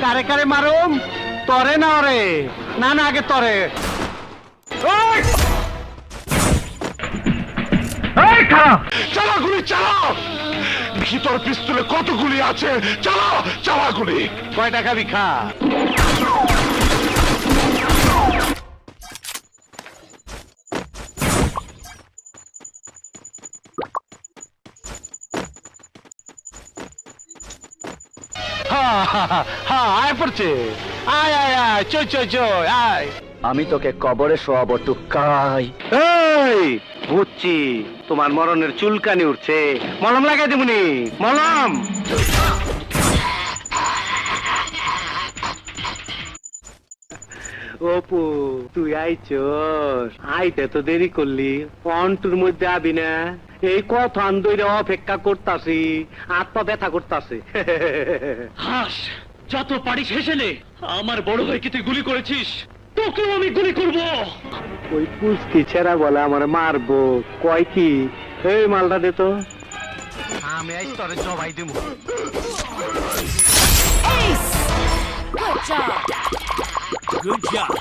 কারে কারে মারুম? তরে না ওরে? না না, আগে তরে। ওই! এই খাড়া! চালা গুলি চালাও। দেখি তোর পিস্তলে কত গুলি আছে। চালাও, চালা গুলি। কয় টাকা খা। আয় পড়ছে। আয় আয় আয়, চই চই চই আয়। আমি তোকে কবরে শোয়াবো টুকাই। এই বুঝছি, তোমার মরণের চুলকানি উঠছে। মলম লাগাই দেবনি, মলম। অপু, তুই আইছস? আইতে তো দেরি করলি, অন্টুর মধ্যে আবি না? এই কথা আন্দোলনে অপেক্ষা করতাছি, হাত পা ব্যথা করতাছে। হাস, যত পারিস হেসে নে। আমার বড় ভাইকে তুই গুলি করেছিস, তোকেও আমি গুলি করব। ওই পুষ্টি ছেড়া বলে আমার মারবো, কয় কি? এই মালটা দে তো। আমি আজ তোরে জবাই দেব। Ace! Good job! Good job!